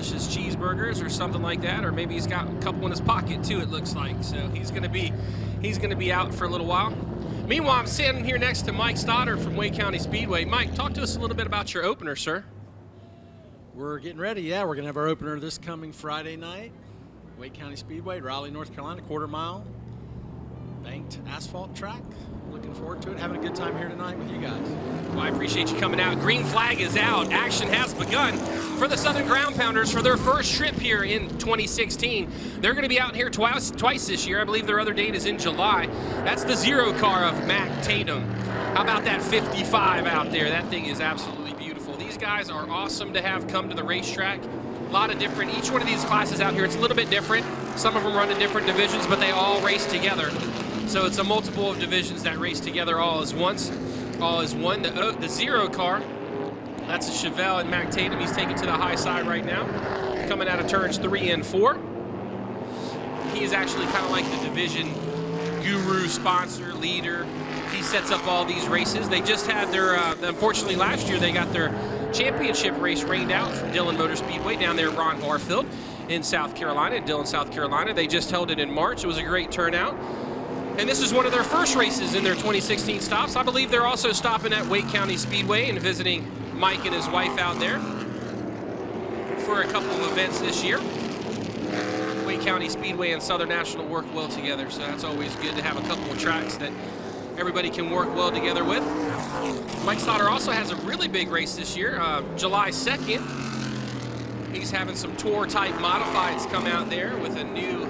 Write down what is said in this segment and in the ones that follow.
delicious cheeseburgers or something like that, or maybe he's got a couple in his pocket too, it looks like. So he's gonna be out for a little while. Meanwhile, I'm standing here next to Mike Stoddard from Wake County Speedway. Mike, talk to us a little bit about your opener, sir. We're getting ready. Yeah, we're gonna have our opener this coming Friday night. Wake County Speedway, Raleigh, North Carolina, quarter-mile banked asphalt track. Looking forward to it. Having a good time here tonight with you guys. Well, I appreciate you coming out. Green flag is out. Action has begun for the Southern Ground Pounders for their first trip here in 2016. They're going to be out here twice this year. I believe their other date is in July. That's the Zero car of Mac Tatum. How about that 55 out there? That thing is absolutely beautiful. These guys are awesome to have come to the racetrack. A lot of different, each one of these classes out here, it's a little bit different. Some of them run in different divisions, but they all race together. So it's a multiple of divisions that race together all as one. The Zero car, that's a Chevelle and Mac Tatum. He's taken to the high side right now, coming out of turns 3 and 4. He is actually kind of like the division guru, sponsor, leader. He sets up all these races. They just had their, unfortunately last year, they got their championship race rained out from Dillon Motor Speedway down there at Ron Barfield in South Carolina, in Dillon, South Carolina. They just held it in March. It was a great turnout. And this is one of their first races in their 2016 stops. I believe they're also stopping at Wake County Speedway and visiting Mike and his wife out there for a couple of events this year. Wake County Speedway and Southern National work well together, so that's always good to have a couple of tracks that everybody can work well together with. Mike Stoddard also has a really big race this year, July 2nd. He's having some tour-type modifieds come out there with a new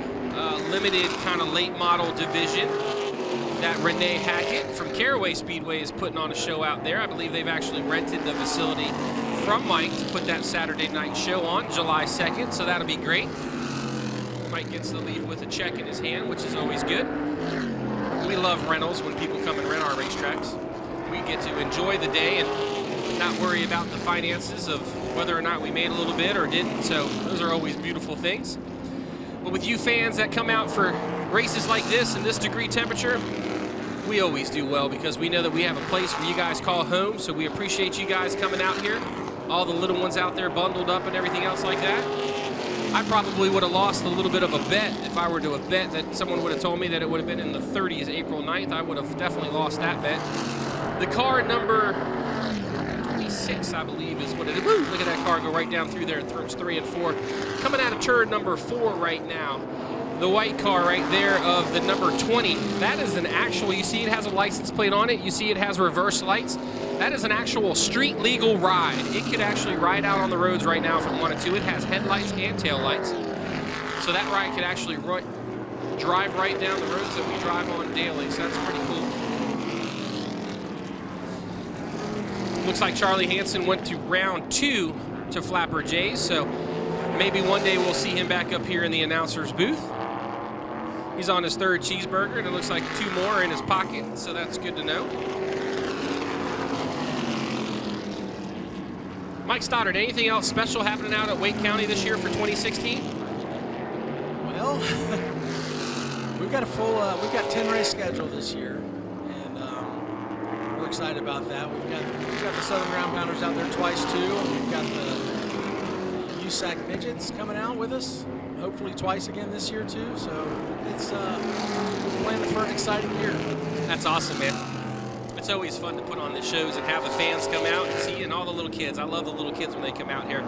limited kind of late model division that Renee Hackett from Caraway Speedway is putting on a show out there. I believe they've actually rented the facility from Mike to put that Saturday night show on July 2nd, so that'll be great. Mike gets to leave with a check in his hand, which is always good. We love rentals when people come and rent our racetracks. We get to enjoy the day and not worry about the finances of whether or not we made a little bit or didn't, so those are always beautiful things. But with you fans that come out for races like this in this degree temperature, we always do well because we know that we have a place where you guys call home, so we appreciate you guys coming out here, all the little ones out there bundled up and everything else like that. I probably would have lost a little bit of a bet if I were to have bet that someone would have told me that it would have been in the 30s April 9th. I would have definitely lost that bet. The car number 26, I believe, is what it is. Woo, look at that car go right down through there in turns 3 and 4. Coming out of turn number 4 right now. The white car right there of the number 20. That is an actual, you see it has a license plate on it. You see it has reverse lights. That is an actual street legal ride. It could actually ride out on the roads right now if it wanted to. It has headlights and tail lights. So that ride could actually drive right down the roads that we drive on daily. So that's pretty cool. Looks like Charlie Hansen went to round 2 to Flapper J's. So maybe one day we'll see him back up here in the announcer's booth. He's on his 3rd cheeseburger, and it looks like 2 more in his pocket, so that's good to know. Mike Stoddard, anything else special happening out at Wake County this year for 2016? Well, we've got we've got 10 race schedule this year, and we're excited about that. We've got the Southern Ground Pounders out there twice too, and we've got the USAC Midgets coming out with us. Hopefully twice again this year too, so it's we're planning for an exciting year. That's awesome, man. It's always fun to put on the shows and have the fans come out and see, and all the little kids. I love the little kids when they come out here.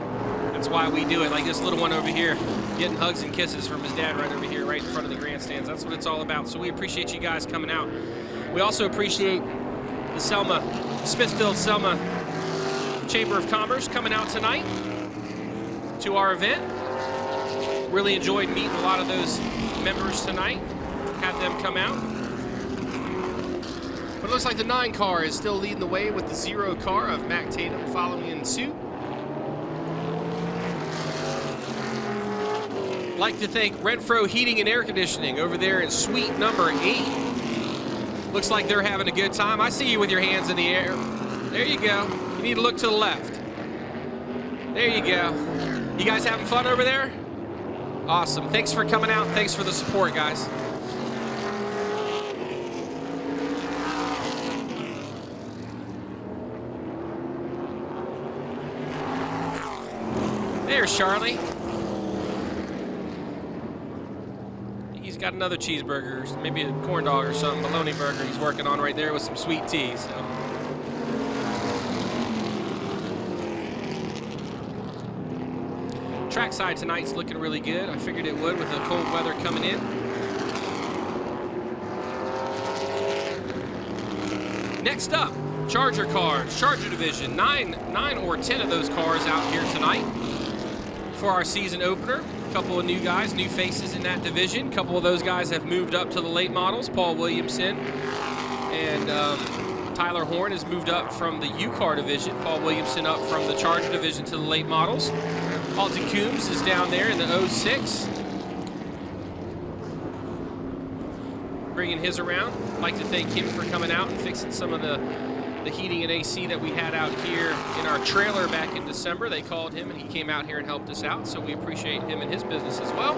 That's why we do it. Like this little one over here, getting hugs and kisses from his dad right over here, right in front of the grandstands. That's what it's all about. So we appreciate you guys coming out. We also appreciate the Smithfield-Selma Chamber of Commerce coming out tonight to our event. Really enjoyed meeting a lot of those members tonight. Had them come out. But it looks like the 9 car is still leading the way with the 0 car of Mac Tatum following in suit. Like to thank Renfro Heating and Air Conditioning over there in suite number 8. Looks like they're having a good time. I see you with your hands in the air. There you go. You need to look to the left. There you go. You guys having fun over there? Awesome. Thanks for coming out. Thanks for the support, guys. There's Charlie. He's got another cheeseburger, maybe a corn dog or something, bologna burger he's working on right there with some sweet tea. So. Trackside tonight's looking really good. I figured it would with the cold weather coming in. Next up, Charger cars, Charger division. Nine or 10 of those cars out here tonight for our season opener. A couple of new guys, new faces in that division. A couple of those guys have moved up to the late models. Paul Williamson and Tyler Horn has moved up from the U-Car division. Paul Williamson up from the Charger division to the late models. Alton Coombs is down there in the 06. Bringing his around. I'd like to thank him for coming out and fixing some of the heating and AC that we had out here in our trailer back in December. They called him and he came out here and helped us out, so we appreciate him and his business as well.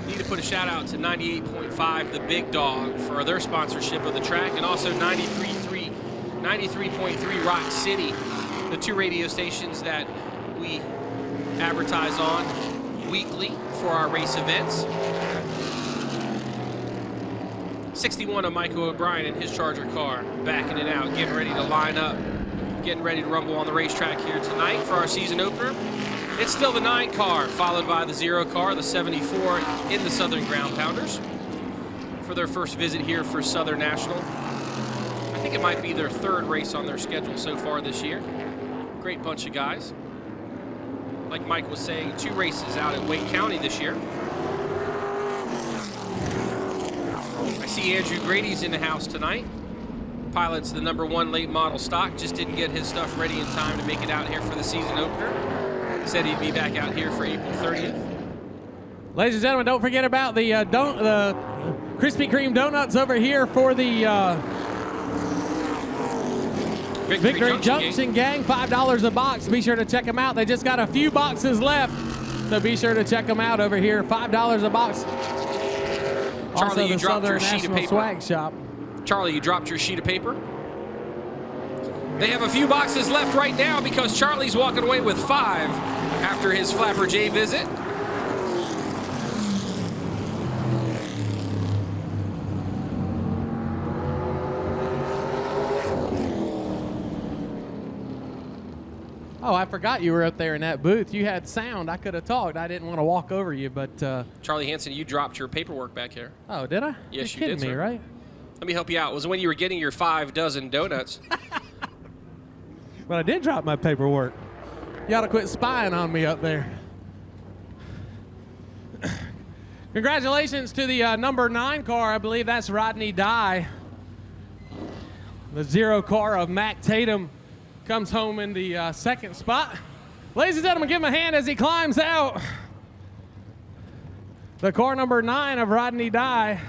Need to put a shout out to 98.5 The Big Dog for their sponsorship of the track, and also 93.3 Rock City, the 2 radio stations that we advertise on weekly for our race events. 61 of Michael O'Brien in his Charger car, backing it out, getting ready to line up, getting ready to rumble on the racetrack here tonight for our season opener. It's still the 9 car, followed by the 0 car, the 74 in the Southern Ground Pounders for their first visit here for Southern National. I think it might be their 3rd race on their schedule so far this year. Great bunch of guys. Like Mike was saying, 2 races out at Wake County this year. I see Andrew Grady's in the house tonight. Pilots the #1 late model stock. Just didn't get his stuff ready in time to make it out here for the season opener. He said he'd be back out here for April 30th. Ladies and gentlemen, don't forget about the Krispy Kreme donuts over here for the Victory Junction gang. $5 a box. Be sure to check them out. They just got a few boxes left, so be sure to check them out over here. $5 a box. Charlie, also, you the dropped your Southern sheet of National paper. Swag Shop. Charlie, you dropped your sheet of paper. They have a few boxes left right now because Charlie's walking away with 5 after his Flapper J visit. Oh, I forgot you were up there in that booth. You had sound. I could have talked. I didn't want to walk over you, but... Charlie Hansen, you dropped your paperwork back here. Oh, did I? Yes, You're you did, kidding me, sir. right? Let me help you out. It was when you were getting your 5 dozen donuts. But I did drop my paperwork. You ought to quit spying on me up there. Congratulations to the #9 car. I believe that's Rodney Dye. The 0 car of Mac Tatum comes home in the 2nd spot. Ladies and gentlemen, give him a hand as he climbs out. The car #9 of Rodney Dye.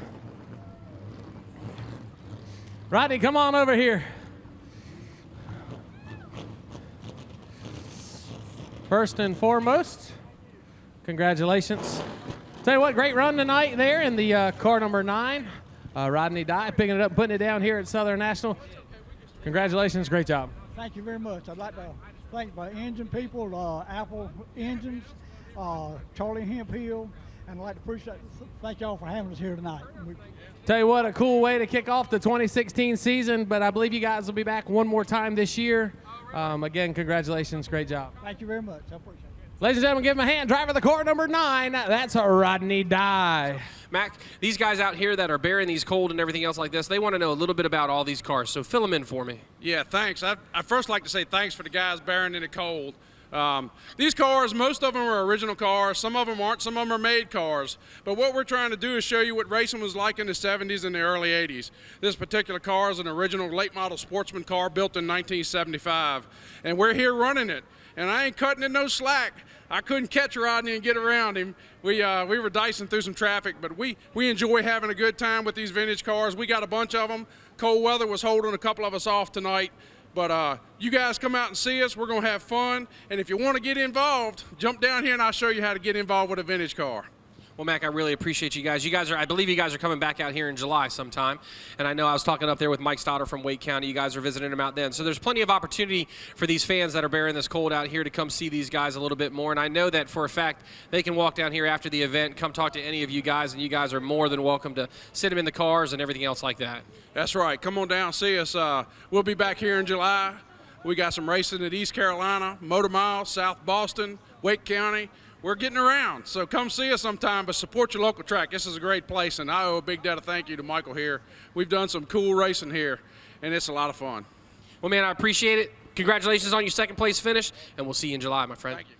Rodney, come on over here. First and foremost, congratulations. Tell you what, great run tonight there in the car #9. Rodney Dye picking it up, putting it down here at Southern National. Congratulations, great job. Thank you very much. I'd like to thank my engine people, Apple Engines, Charlie Hemp Hill, and I'd like to thank y'all for having us here tonight. Tell you what, a cool way to kick off the 2016 season, but I believe you guys will be back one more time this year. Again, congratulations, great job. Thank you very much. I appreciate it. Ladies and gentlemen, give him a hand. Driver of the car #9, that's Rodney Dye. Mac, these guys out here that are bearing these cold and everything else like this, they want to know a little bit about all these cars, so fill them in for me. Yeah, thanks. I first like to say thanks for the guys bearing in the cold. These cars, most of them are original cars. Some of them aren't. Some of them are made cars. But what we're trying to do is show you what racing was like in the 70s and the early 80s. This particular car is an original late model sportsman car built in 1975. And we're here running it. And I ain't cutting it no slack. I couldn't catch Rodney and get around him. We were dicing through some traffic, but we enjoy having a good time with these vintage cars. We got a bunch of them. Cold weather was holding a couple of us off tonight. But you guys come out and see us. We're going to have fun. And if you want to get involved, jump down here and I'll show you how to get involved with a vintage car. Well, Mac, I really appreciate you guys. I believe you guys are coming back out here in July sometime. And I know I was talking up there with Mike Stoddard from Wake County. You guys are visiting him out then. So there's plenty of opportunity for these fans that are bearing this cold out here to come see these guys a little bit more. And I know that for a fact they can walk down here after the event, come talk to any of you guys, and you guys are more than welcome to sit them in the cars and everything else like that. That's right. Come on down, see us. We'll be back here in July. We got some racing at East Carolina, Motor Mile, South Boston, Wake County. We're getting around, so come see us sometime, but support your local track. This is a great place, and I owe a big debt of thank you to Michael here. We've done some cool racing here, and it's a lot of fun. Well, man, I appreciate it. Congratulations on your second place finish, and we'll see you in July, my friend. Thank you.